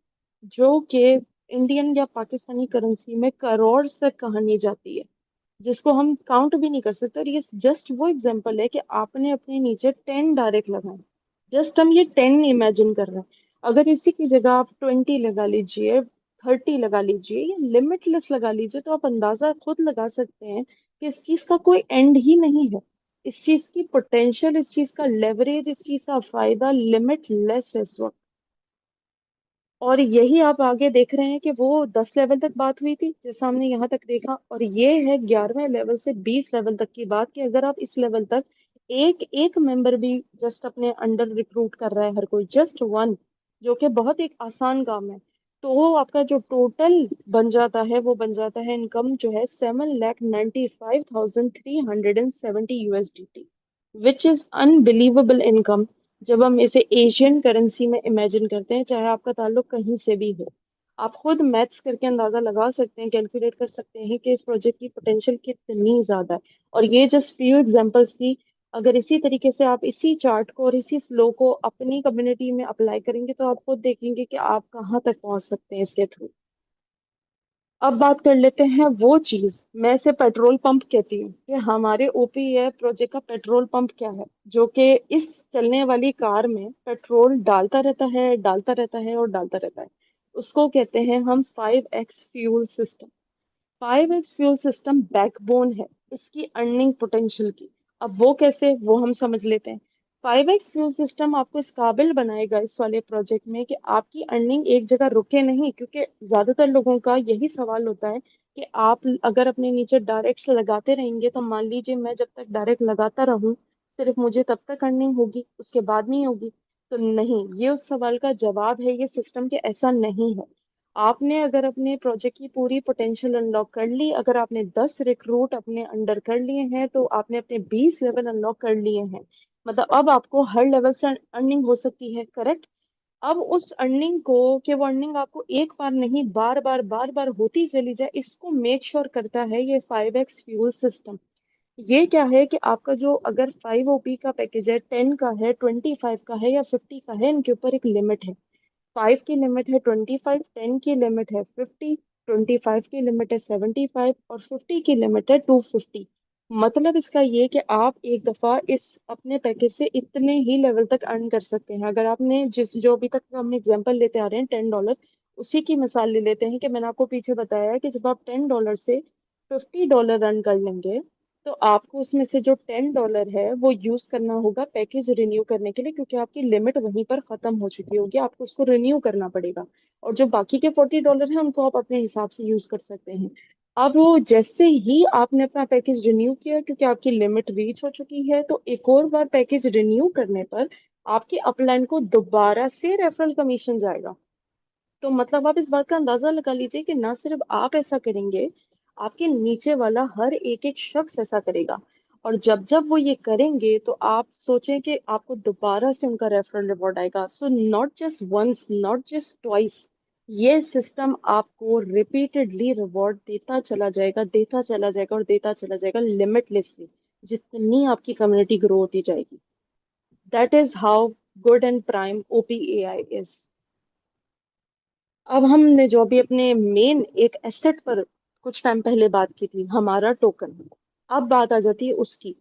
जो कि इंडियन या पाकिस्तानी करेंसी में करोड़ से कहानी जाती है, जिसको हम काउंट भी नहीं कर सकते। और ये जस्ट वो एग्जांपल है कि आपने अपने नीचे 10 डायरेक्ट लगाए, जस्ट हम ये 10 इमेजिन कर रहे हैं। अगर इसी की जगह आप 20 लगा लीजिए, 30 लगा लीजिए, या लिमिटलेस लगा लीजिए, तो आप अंदाजा खुद लगा सकते हैं कि इस चीज का कोई एंड ही नहीं है। इस चीज की पोटेंशियल, इस चीज का लेवरेज, इस चीज का फायदा लिमिटलेस है इस वक्त। और यही आप आगे देख रहे हैं कि वो 10 लेवल तक बात हुई थी जैसा हमने यहाँ तक देखा, और ये है 11वें लेवल से 20 लेवल तक की बात, कि अगर आप इस लेवल तक एक एक मेंबर भी जस्ट अपने अंडर रिक्रूट कर रहा है, हर कोई जस्ट वन, जो कि बहुत एक आसान काम है, तो आपका जो टोटल बन जाता है वो बन जाता है इनकम जो है 7,95,370 USDT, which is unbelievable income जब हम इसे एशियन करेंसी में इमेजिन करते हैं, चाहे आपका ताल्लुक कहीं से भी हो। आप खुद मैथ्स करके अंदाजा लगा सकते हैं, कैलकुलेट कर सकते हैं कि इस प्रोजेक्ट की पोटेंशियल कितनी ज्यादा है। और ये जस्ट फ्यू एग्जांपल्स थी। अगर इसी तरीके से आप इसी चार्ट को और इसी फ्लो को अपनी कम्युनिटी में अप्लाई करेंगे, तो आप खुद देखेंगे कि आप कहाँ तक पहुंच सकते हैं इसके थ्रू। अब बात कर लेते हैं वो चीज, मैं इसे पेट्रोल पंप कहती हूँ, कि हमारे ओपीए प्रोजेक्ट का पेट्रोल पंप क्या है, जो कि इस चलने वाली कार में पेट्रोल डालता रहता है, डालता रहता है और डालता रहता है। उसको कहते हैं हम 5x fuel system. 5x fuel system backbone है इसकी अर्निंग पोटेंशियल की। अब वो कैसे, वो हम समझ लेते हैं। 5x फ्यूल सिस्टम आपको इस काबिल बनाएगा इस वाले प्रोजेक्ट में कि आपकी अर्निंग एक जगह रुके नहीं, क्योंकि ज्यादातर लोगों का यही सवाल होता है कि आप अगर अपने नीचे डायरेक्ट लगाते रहेंगे, तो मान लीजिए मैं जब तक डायरेक्ट लगाता रहूं सिर्फ मुझे तब तक अर्निंग होगी, उसके बाद नहीं होगी। तो नहीं, ये उस सवाल का जवाब है, ये सिस्टम के ऐसा नहीं है। आपने अगर अपने प्रोजेक्ट की पूरी पोटेंशियल अनलॉक कर ली, अगर आपने 10 रिक्रूट अपने अंडर कर लिए हैं, तो आपने अपने 20 लेवल अनलॉक कर लिए हैं। मतलब अब आपको हर लेवल से अर्निंग हो सकती है, करेक्ट। अब उस अर्निंग को, कि वो अर्निंग आपको एक बार नहीं बार बार होती चली जाए, इसको मेक श्योर करता है ये 5x फ्यूल सिस्टम। ये क्या है कि आपका जो अगर 5 OP का पैकेज है, 10 का है, 25 का है या 50 का है, इनके ऊपर एक लिमिट है। 5 की लिमिट है 25, 10 की लिमिट है 50, 25 की लिमिट है 75, और 50 की लिमिट है 250। मतलब इसका ये कि आप एक दफा इस अपने पैकेज से इतने ही लेवल तक अर्न कर सकते हैं। अगर आपने जिस जो अभी तक हम एग्जांपल लेते आ रहे हैं $10, उसी की मिसाल ले लेते हैं कि मैंने आपको पीछे बताया है कि जब आप $10 से $50 अर्न कर लेंगे, तो आपको उसमें से जो $10 है वो यूज करना होगा पैकेज रिन्यू करने के लिए, क्योंकि आपकी लिमिट वहीं पर खत्म हो चुकी होगी, आपको उसको रिन्यू करना पड़ेगा। और जो बाकी के $40 है उनको आप अपने हिसाब से यूज कर सकते हैं। अब वो जैसे ही आपने अपना पैकेज रिन्यू किया, क्योंकि आपकी लिमिट रीच हो चुकी है, तो एक और बार पैकेज रिन्यू करने पर आपके अपलाइन को दोबारा से रेफरल कमीशन जाएगा। तो मतलब आप इस बात का अंदाजा लगा लीजिए कि ना सिर्फ आप ऐसा करेंगे, आपके नीचे वाला हर एक एक शख्स ऐसा करेगा। और जब जब वो ये करेंगे तो आप सोचें कि आपको दोबारा से उनका रेफरल रिवॉर्ड आएगा। So not just once, not just twice, ये सिस्टम आपको रिपीटेडली रिवॉर्ड देता चला जाएगा, देता चला जाएगा और देता चला जाएगा लिमिटलेसली, जितनी आपकी कम्युनिटी ग्रो होती जाएगी। That is how good and prime OPAI is. अब हमने जो अभी अपने मेन एक एसेट पर कुछ टाइम पहले बात की थी, हमारा टोकन, अब बात आ जाती है उसकी,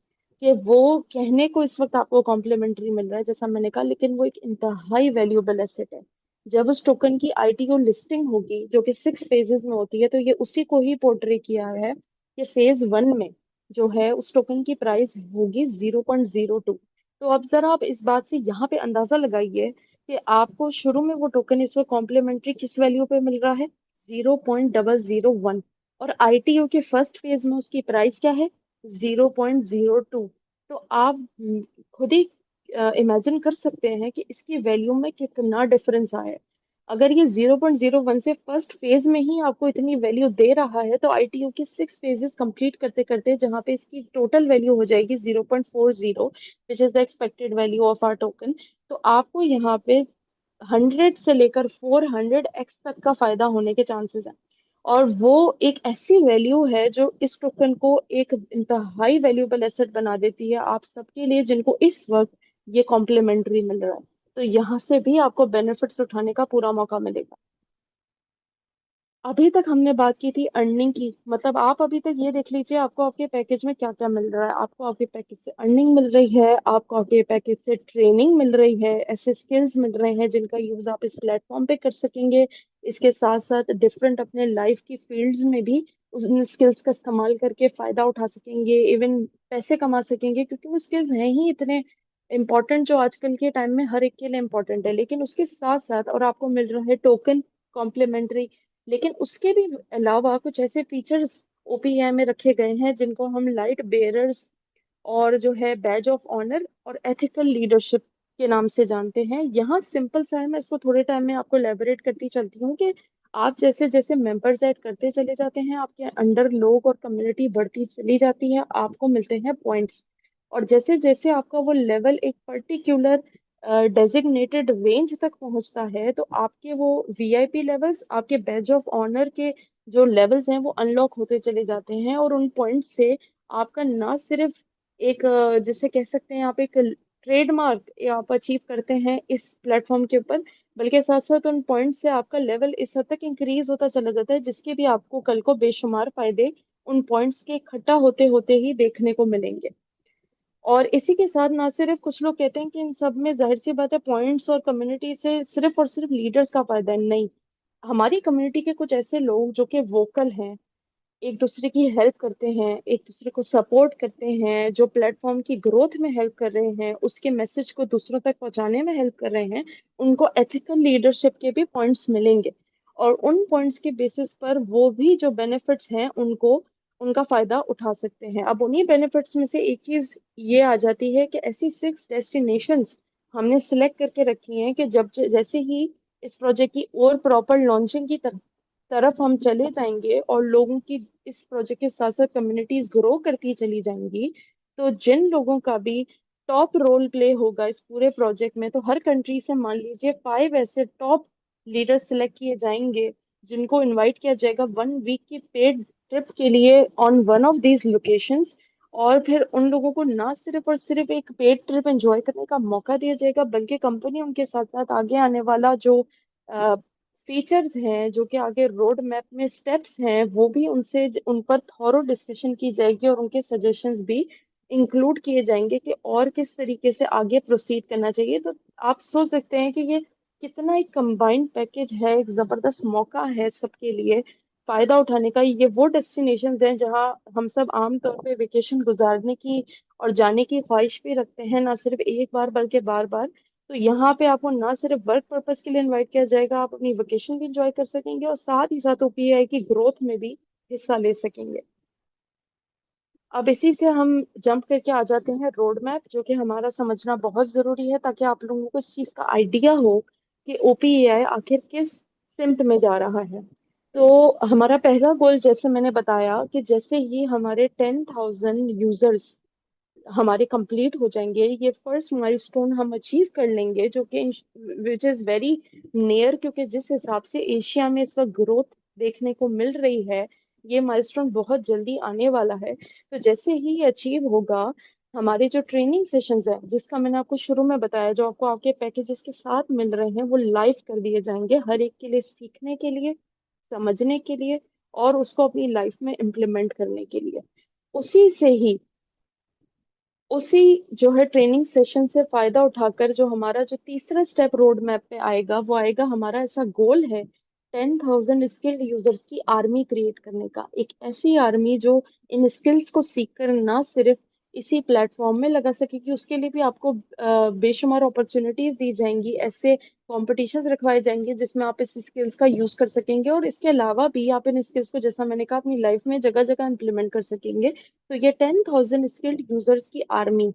कि वो कहने को इस वक्त आपको कॉम्प्लीमेंट्री मिल रहा है जैसा मैंने कहा, लेकिन वो एक इंतहाई वैल्यूएबल एसेट है। जब उस टोकन की ITO लिस्टिंग होगी, जो कि 6 फेजेस में होती है, तो ये उसी को ही पोर्ट्रे किया है कि फेज 1 में जो है उस टोकन की प्राइस होगी 0.02। तो अब जरा आप इस बात से यहाँ पे अंदाजा लगाइए कि आपको शुरू में वो टोकन इस वक्त कॉम्प्लीमेंट्री किस वैल्यू पे मिल रहा है, 0.001। और ITO के फर्स्ट फेज में उसकी प्राइस क्या है, 0.02। तो आप खुद ही इमेजिन कर सकते हैं कि इसकी वैल्यू में कितना डिफरेंस आया है। अगर ये 0.01 से फर्स्ट फेज में ही आपको इतनी वैल्यू दे रहा है, तो ITO के 6 फेजेस कंप्लीट करते करते जहाँ पे इसकी टोटल वैल्यू हो जाएगी 0.40, which is the expected value of our token, तो आपको यहाँ पे 100 से लेकर 400x तक का फायदा होने के चांसेस हैं। और वो एक ऐसी वैल्यू है जो इस टोकन को एक इंतहाई वैल्यूएबल एसेट बना देती है आप सबके लिए, जिनको इस वक्त ये कॉम्प्लीमेंट्री मिल रहा है। तो यहाँ से भी आपको बेनिफिट्स उठाने का पूरा मौका मिलेगा। अभी तक हमने बात की थी अर्निंग की, मतलब आप अभी तक ये देख लीजिए आपको आपके पैकेज में क्या क्या मिल रहा है। आपको आपके पैकेज से अर्निंग मिल रही है, आपको आपके पैकेज से ट्रेनिंग मिल रही है, ऐसे स्किल्स मिल रहे हैं जिनका यूज आप इस प्लेटफॉर्म पे कर सकेंगे। इसके साथ साथ डिफरेंट अपने लाइफ की फील्ड्स में भी उन स्किल्स का इस्तेमाल करके फायदा उठा सकेंगे, इवन पैसे कमा सकेंगे, क्योंकि वो स्किल्स हैं ही इतने इम्पोर्टेंट जो आजकल के टाइम में हर एक के लिए इम्पोर्टेंट है। लेकिन उसके साथ साथ और आपको मिल रहा है टोकन कॉम्प्लीमेंट्री। लेकिन उसके भी अलावा कुछ ऐसे फीचर्स OPAI में रखे गए हैं जिनको हम लाइट बेयरर्स और जो है बैज ऑफ ऑनर और एथिकल लीडरशिप के नाम से जानते हैं। यहाँ सिंपल सा है, मैं इसको थोड़े टाइम में आपको लेबोरेट करती चलती हूँ कि आप जैसे जैसे मेंबर्स ऐड करते चले जाते हैं, आपके अंडर लोग और कम्युनिटी बढ़ती चली जाती है, आपको मिलते हैं पॉइंट्स। और जैसे जैसे आपका वो लेवल एक पर्टिकुलर डेजिग्नेटेड रेंज तक पहुंचता है, तो आपके वो VIP लेवल्स, आपके बैज ऑफ ऑनर के जो लेवल्स हैं वो अनलॉक होते चले जाते हैं। और उन पॉइंट्स से आपका ना सिर्फ एक जिसे कह सकते हैं आप एक ट्रेडमार्क आप अचीव करते हैं इस प्लेटफॉर्म के ऊपर, बल्कि साथ साथ उन पॉइंट से आपका लेवल इस हद तक इंक्रीज होता चला जाता है जिसके भी आपको कल को बेशुमार फायदे उन पॉइंट्स के इकट्ठा होते होते ही देखने को मिलेंगे। और इसी के साथ ना सिर्फ कुछ लोग कहते हैं कि इन सब में जाहिर सी बात है पॉइंट्स और कम्युनिटी से सिर्फ और सिर्फ लीडर्स का फायदा है, नहीं। हमारी कम्युनिटी के कुछ ऐसे लोग जो कि वोकल हैं, एक दूसरे की हेल्प करते हैं, एक दूसरे को सपोर्ट करते हैं, जो प्लेटफॉर्म की ग्रोथ में हेल्प कर रहे हैं, उसके मैसेज को दूसरों तक पहुंचाने में हेल्प कर रहे हैं, उनको एथिकल लीडरशिप के भी पॉइंट्स मिलेंगे। और उन पॉइंट्स के बेसिस पर वो भी जो बेनिफिट्स हैं उनको उनका फायदा उठा सकते हैं। अब उन्हीं बेनिफिट्स में से एक चीज ये आ जाती है कि ऐसी 6 डेस्टिनेशंस हमने सिलेक्ट करके रखी हैं कि जब जैसे ही इस प्रोजेक्ट की और प्रॉपर लॉन्चिंग की तरफ हम चले जाएंगे और लोगों की इस प्रोजेक्ट के साथ साथ कम्युनिटीज ग्रो करती चली जाएंगी, तो जिन लोगों का भी टॉप रोल प्ले होगा इस पूरे प्रोजेक्ट में, तो हर कंट्री से मान लीजिए 5 ऐसे टॉप लीडर सिलेक्ट किए जाएंगे जिनको इनवाइट किया जाएगा 1 वीक की पेड ट्रिप के लिए on one of these locations. और फिर उन लोगों को ना सिर्फ और सिर्फ एक पेड ट्रिप एंजॉय करने का मौका दिया जाएगा, बल्कि कंपनी उनके साथ साथ आगे आने वाला जो फीचर्स हैं, जो कि आगे रोड मैप में स्टेप्स हैं, वो भी उनसे उन पर थॉरो डिस्कशन की जाएगी और उनके सजेशंस भी इंक्लूड किए जाएंगे कि और किस तरीके से आगे प्रोसीड करना चाहिए। तो आप सोच सकते हैं कि ये कितना एक कंबाइंड पैकेज है, एक जबरदस्त मौका है सबके लिए फायदा उठाने का। ये वो डेस्टिनेशंस हैं जहां हम सब आमतौर पे वेकेशन गुजारने की और जाने की ख्वाहिश भी रखते हैं, ना सिर्फ एक बार बल्कि बार बार। तो यहाँ पे आपको ना सिर्फ वर्क पर्पस के लिए इनवाइट किया जाएगा, आप अपनी वेकेशन भी इंजॉय कर सकेंगे और साथ ही साथ OPAI की ग्रोथ में भी हिस्सा ले सकेंगे। अब इसी से हम जंप करके आ जाते हैं रोड मैप, जो कि हमारा समझना बहुत जरूरी है ताकि आप लोगों को इस चीज का आइडिया हो कि OPAI आखिर किस सिमत में जा रहा है। तो हमारा पहला गोल, जैसे मैंने बताया, कि जैसे ही हमारे 10,000 यूजर्स हमारे कंप्लीट हो जाएंगे, ये फर्स्ट माइलस्टोन हम अचीव कर लेंगे, जो कि विच इज वेरी नियर, क्योंकि जिस हिसाब से एशिया में इस वक्त ग्रोथ देखने को मिल रही है, ये माइलस्टोन बहुत जल्दी आने वाला है। तो जैसे ही ये अचीव होगा, हमारे जो ट्रेनिंग सेशंस है, जिसका मैंने आपको शुरू में बताया, जो आपको आपके पैकेजेस के साथ मिल रहे हैं, वो लाइव कर दिए जाएंगे, हर एक के लिए, सीखने के लिए, समझने के लिए, और उसको अपनी लाइफ में इम्प्लीमेंट करने के लिए। उसी से ही, उसी जो है ट्रेनिंग सेशन से फायदा उठाकर, जो हमारा जो तीसरा स्टेप रोड मैप पे आएगा, वो आएगा, हमारा ऐसा गोल है 10,000 स्किल्ड यूजर्स की आर्मी क्रिएट करने का। एक ऐसी आर्मी जो इन स्किल्स को सीखकर ना सिर्फ इसी प्लेटफॉर्म में लगा सकेगी, उसके लिए भी आपको बेशुमार अपॉर्चुनिटीज दी जाएंगी, ऐसे कॉम्पिटिशन्स रखवाए जाएंगे जिसमें आप इस स्किल्स का यूज कर सकेंगे, और इसके अलावा भी आप इन स्किल्स को, जैसा मैंने कहा, अपनी लाइफ में जगह जगह इम्प्लीमेंट कर सकेंगे। तो ये 10,000 स्किल्ड यूजर्स की आर्मी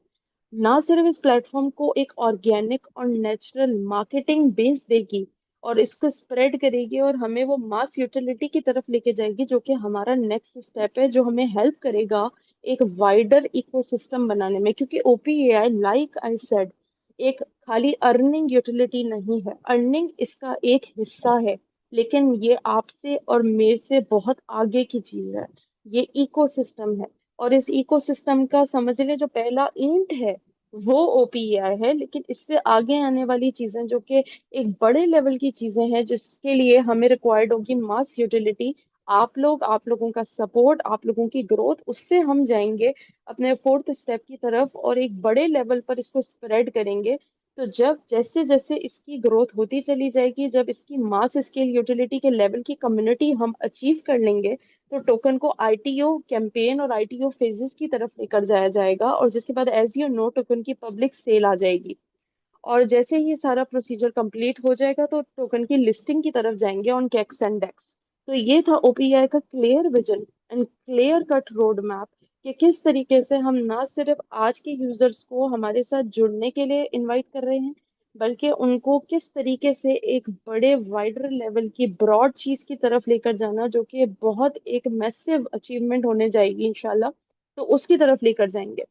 ना सिर्फ इस प्लेटफॉर्म को एक ऑर्गेनिक और नेचुरल मार्केटिंग बेस देगी और इसको स्प्रेड करेगी, और हमें वो मास यूटिलिटी की तरफ लेके जाएगी, जो कि हमारा नेक्स्ट स्टेप है, जो हमें हेल्प करेगा एक वाइडर इकोसिस्टम बनाने में। क्योंकि ओपीएआई, लाइक आई सेड, एक खाली अर्निंग यूटिलिटी नहीं है, अर्निंग इसका एक हिस्सा है, लेकिन ये आपसे और मेरे से बहुत आगे की चीज है। ये इकोसिस्टम है, और इस इकोसिस्टम का समझ ले, जो पहला ईंट है वो ओपीआई है, लेकिन इससे आगे आने वाली चीजें, जो कि एक बड़े लेवल की चीजें हैं, जिसके लिए हमें रिक्वायर्ड होगी मास यूटिलिटी, आप लोग, आप लोगों का सपोर्ट, आप लोगों की ग्रोथ, उससे हम जाएंगे अपने फोर्थ स्टेप की तरफ, और एक बड़े लेवल पर इसको स्प्रेड करेंगे। तो जब जैसे जैसे इसकी ग्रोथ होती चली जाएगी, जब इसकी मास स्केल यूटिलिटी के लेवल की कम्युनिटी हम अचीव कर लेंगे, तो टोकन को आईटीओ कैंपेन और आईटीओ फेजेस की तरफ लेकर जाया जाएगा, और जिसके बाद, एज यू नो, टोकन की पब्लिक सेल आ जाएगी। और जैसे ही ये सारा प्रोसीजर कंप्लीट हो जाएगा, तो टोकन की लिस्टिंग की तरफ जाएंगे ऑन कैक्स एंड डेक्स। तो ये था ओपीआई का clear vision and clear cut road map, कि किस तरीके से हम ना सिर्फ आज के यूजर्स को हमारे साथ जुड़ने के लिए इनवाइट कर रहे हैं, बल्कि उनको किस तरीके से एक बड़े वाइडर लेवल की ब्रॉड चीज की तरफ लेकर जाना, जो कि बहुत एक मैसिव अचीवमेंट होने जाएगी इंशाल्लाह, तो उसकी तरफ लेकर जाएंगे।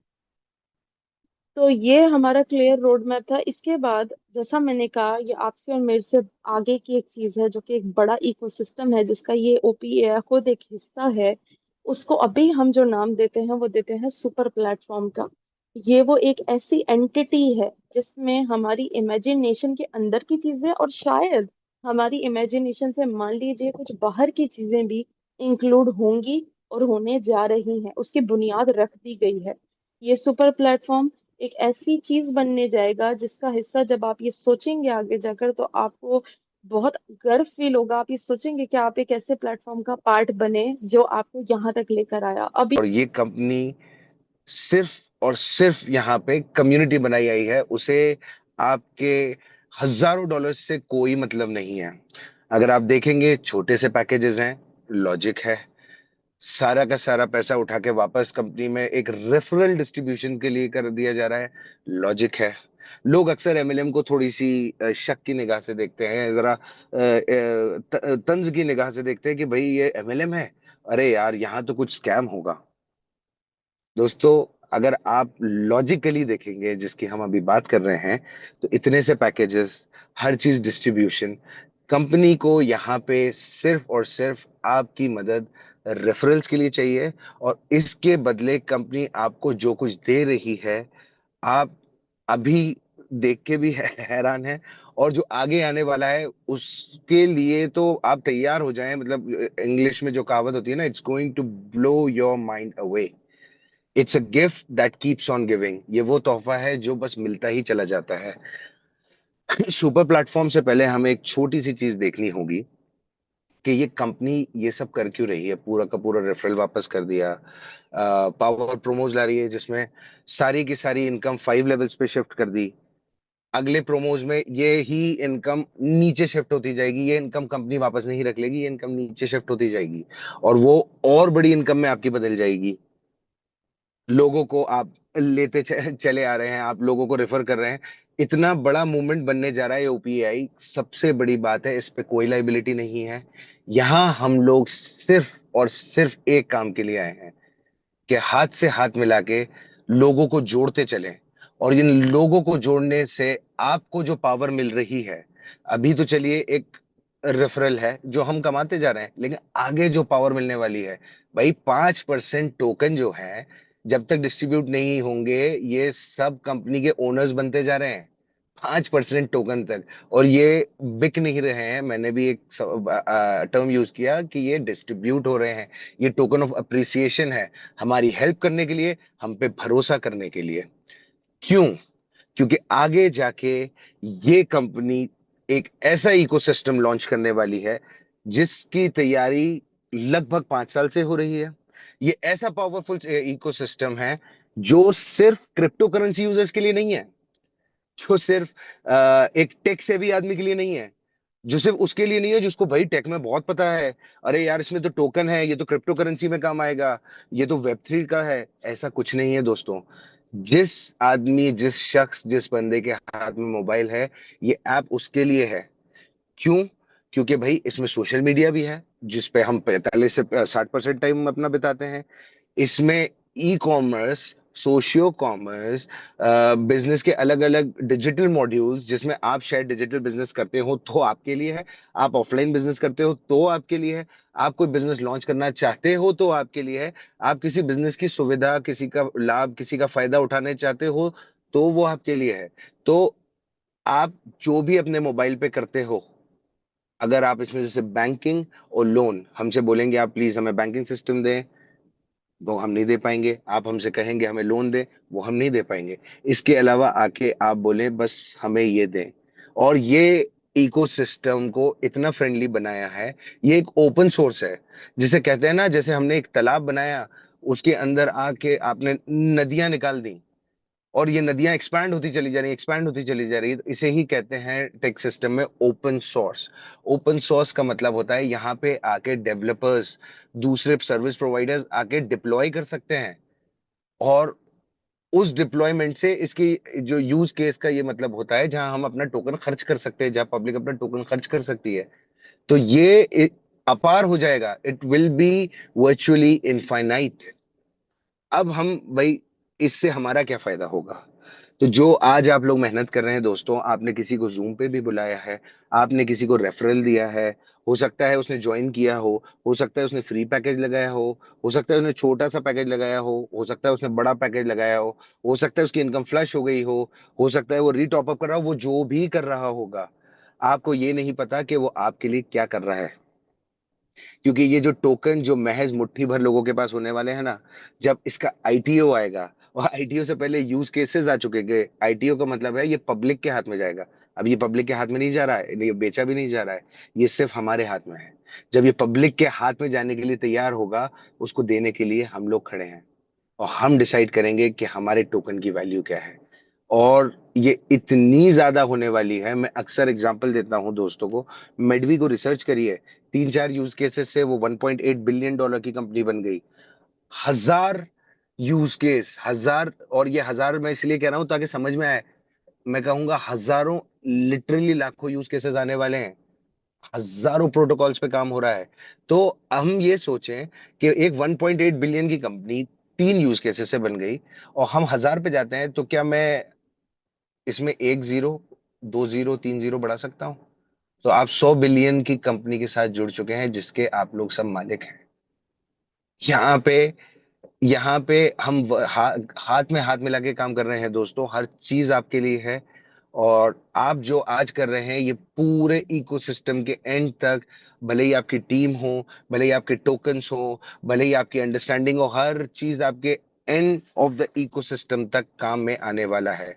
तो ये हमारा क्लियर रोड मैप था। इसके बाद, जैसा मैंने कहा, ये आपसे और मेरे से आगे की एक चीज है, जो कि एक बड़ा इकोसिस्टम है, जिसका ये ओपीएआई खुद एक हिस्सा है। उसको अभी हम जो नाम देते हैं, वो देते हैं सुपर प्लेटफॉर्म का। ये वो एक ऐसी एंटिटी है जिसमें हमारी इमेजिनेशन के अंदर की चीजें, और शायद हमारी इमेजिनेशन से, मान लीजिए, कुछ बाहर की चीजें भी इंक्लूड होंगी और होने जा रही हैं, उसकी बुनियाद रख दी गई है। ये सुपर प्लेटफॉर्म एक ऐसी चीज बनने जाएगा, जिसका हिस्सा जब आप ये सोचेंगे आगे जाकर, तो आपको बहुत गर्व फील होगा। आप ये सोचेंगे कि आप एक ऐसे प्लेटफॉर्म का पार्ट बने जो आपको यहाँ तक लेकर आया अभी। और ये कंपनी सिर्फ और सिर्फ यहाँ पे कम्युनिटी बनाई आई है, उसे आपके हजारों डॉलर्स से कोई मतलब नहीं है। अगर आप देखेंगे, छोटे से पैकेजेस हैं, लॉजिक है, सारा का सारा पैसा उठा के वापस कंपनी में एक रेफरल डिस्ट्रीब्यूशन के लिए कर दिया जा रहा है, लॉजिक है। लोग अक्सर एमएलएम को थोड़ी सी शक की निगाह से देखते हैं, जरा तंज की निगाह से देखते हैं कि भाई ये एमएलएम है, अरे यार यहाँ तो कुछ स्कैम होगा। दोस्तों, अगर आप लॉजिकली देखेंगे जिसकी हम अभी बात कर रहे हैं, तो इतने से पैकेजेस, हर चीज डिस्ट्रीब्यूशन, कंपनी को यहाँ पे सिर्फ और सिर्फ आपकी मदद रेफरल्स के लिए चाहिए, और इसके बदले कंपनी आपको जो कुछ दे रही है, आप अभी देख के भी हैरान हैं, और जो आगे आने वाला है उसके लिए तो आप तैयार हो जाएं। मतलब इंग्लिश में जो कहावत होती है ना, it's going to blow your mind away. It's a gift that keeps on giving. ये वो तोहफा है जो बस मिलता ही चला जाता है। सुपर प्लेटफॉर्म से पहले हमें एक छोटी सी चीज देखनी होगी कि ये कंपनी ये सब कर क्यों रही है। पूरा का पूरा रेफरल वापस कर दिया, पावर प्रोमोज ला रही है जिसमें सारी की सारी इनकम 5 लेवल्स पे शिफ्ट कर दी। अगले प्रोमोज में ये ही इनकम नीचे शिफ्ट होती जाएगी, ये इनकम कंपनी वापस नहीं रख लेगी, ये इनकम नीचे शिफ्ट होती जाएगी, और वो और बड़ी इनकम में आपकी बदल जाएगी। लोगों को आप लेते चले आ रहे हैं, आप लोगों को रेफर कर रहे हैं। इतना बड़ा मूवमेंट बनने जा रहा है ओपीआई। सबसे बड़ी बात है, इस पे कोई लाइबिलिटी नहीं है। यहाँ हम लोग सिर्फ और सिर्फ एक काम के लिए आए हैं, कि हाथ से हाथ मिला के लोगों को जोड़ते चलें। और इन लोगों को जोड़ने से आपको जो पावर मिल रही है, अभी तो चलिए एक रेफरल है जो हम कमाते जा रहे हैं, लेकिन आगे जो पावर मिलने वाली है भाई, 5% टोकन जो है, जब तक डिस्ट्रीब्यूट नहीं होंगे, ये सब कंपनी के ओनर्स बनते जा रहे हैं, 5% टोकन तक। और ये बिक नहीं रहे हैं, मैंने भी एक टर्म यूज किया कि ये डिस्ट्रीब्यूट हो रहे हैं। ये टोकन ऑफ अप्रिसिएशन है, हमारी हेल्प करने के लिए, हम पे भरोसा करने के लिए। क्यों? क्योंकि आगे जाके ये कंपनी एक ऐसा इकोसिस्टम लॉन्च करने वाली है जिसकी तैयारी लगभग 5 साल से हो रही है। ये ऐसा पावरफुल इकोसिस्टम है जो सिर्फ क्रिप्टो करेंसी यूजर्स के लिए नहीं है, जो सिर्फ एक टेक सेवी आदमी के लिए नहीं है, जो सिर्फ उसके लिए नहीं है जिसको भाई टेक में बहुत पता है, अरे यार इसमें तो टोकन है, ये तो क्रिप्टो करेंसी में काम आएगा, ये तो वेब 3 का है। ऐसा कुछ नहीं है दोस्तों। जिस आदमी, जिस शख्स, जिस बंदे के हाथ में मोबाइल है, ये ऐप उसके लिए है। क्यों? क्योंकि भाई इसमें सोशल मीडिया भी है जिस पे हम 45 से 60% टाइम अपना बिताते हैं। इसमें e commerce, socio commerce, business के अलग अलग डिजिटल मॉड्यूल्स, जिसमें आप शायद डिजिटल बिजनेस करते हो तो आपके लिए है, आप ऑफलाइन बिजनेस करते हो तो आपके लिए है, आप कोई बिजनेस लॉन्च करना चाहते हो तो आपके लिए है, आप किसी बिजनेस की सुविधा, किसी का लाभ, किसी का फायदा उठाने चाहते हो तो वो आपके लिए है। तो आप जो भी अपने मोबाइल पे करते हो, अगर आप इसमें जैसे बैंकिंग और लोन, हमसे बोलेंगे आप प्लीज हमें बैंकिंग सिस्टम दें, वो हम नहीं दे पाएंगे। आप हमसे कहेंगे हमें लोन दे, वो हम नहीं दे पाएंगे। इसके अलावा आके आप बोले बस हमें ये दें। और ये इकोसिस्टम को इतना फ्रेंडली बनाया है, ये एक ओपन सोर्स है। जिसे कहते हैं ना, जैसे हमने एक तालाब बनाया, उसके अंदर आके आपने नदियां निकाल दी, और ये नदियां एक्सपैंड होती चली जा रही है, एक्सपैंड होती चली जा रही है, तो इसे ही कहते हैं टेक सिस्टम में ओपन सोर्स। ओपन सोर्स का मतलब होता है यहाँ पे आके डेवलपर्स, दूसरे सर्विस प्रोवाइडर्स आके डिप्लॉय कर सकते हैं। और उस डिप्लॉयमेंट से इसकी जो यूज केस का ये मतलब होता है, जहां हम अपना टोकन खर्च कर सकते हैं, जहां पब्लिक अपना टोकन खर्च कर सकती है, तो ये अपार हो जाएगा, it will be virtually infinite. अब हम भाई, इससे हमारा क्या फायदा होगा? तो जो आज आप लोग मेहनत कर रहे हैं दोस्तों, आपने किसी को जूम पे भी बुलाया है, आपने किसी को रेफरल दिया है, हो सकता है उसने ज्वाइन किया हो सकता है उसने फ्री पैकेज लगाया हो सकता है उसने छोटा सा पैकेज लगाया हो सकता है उसने बड़ा पैकेज लगाया हो सकता है उसकी इनकम फ्लश हो गई हो सकता है वो रीटॉप अप कर रहा हो, वो जो भी कर रहा होगा, आपको ये नहीं पता कि वो आपके लिए क्या कर रहा है। क्योंकि ये जो टोकन जो महज मुट्ठी भर लोगों के पास होने वाले हैं ना, जब इसका आईटीओ आएगा, और आईटीओ से पहले यूज केसेस आ चुके हैं, आईटीओ का मतलब है ये पब्लिक के हाथ में जाएगा। अब ये पब्लिक के हाथ में नहीं जा रहा है, ये बेचा भी नहीं जा रहा है, ये सिर्फ हमारे हाथ में है। जब ये पब्लिक के हाथ में जाने के लिए तैयार होगा, उसको देने के लिए हम लोग खड़े हैं, और हम डिसाइड करेंगे कि हमारे टोकन की वैल्यू क्या है। और ये इतनी ज्यादा होने वाली है, मैं अक्सर एग्जांपल देता हूं दोस्तों को, मेडवी को रिसर्च करिए, 3-4 यूज केसेस से वो $1.8 बिलियन की कंपनी बन गई। 1000 यूज केस, 1000, और ये 1000 मैं इसलिए कह रहा हूं ताकि समझ में आए, मैं कहूंगा हजारों, लिटरली लाखों यूज केसेस आने वाले हैं, हजारों प्रोटोकॉल्स पे काम हो रहा है। तो हम ये सोचें कि एक 1.8 बिलियन की कंपनी 3 यूज केसेस से बन गई, और हम 1000 पे जाते हैं, तो क्या मैं इसमें 1 जीरो, 2 जीरो, 3 जीरो बढ़ा सकता हूँ? तो आप 100 बिलियन की कंपनी के साथ जुड़ चुके हैं जिसके आप लोग सब मालिक हैं। यहाँ पे यहाँ पे हम हाथ में हाथ मिला के काम कर रहे हैं दोस्तों, हर चीज आपके लिए है। और आप जो आज कर रहे हैं, ये पूरे इकोसिस्टम के एंड तक, भले ही आपकी टीम हो, भले ही आपके टोकन्स हो, भले ही आपकी अंडरस्टैंडिंग हो, हर चीज आपके एंड ऑफ द इकोसिस्टम तक काम में आने वाला है।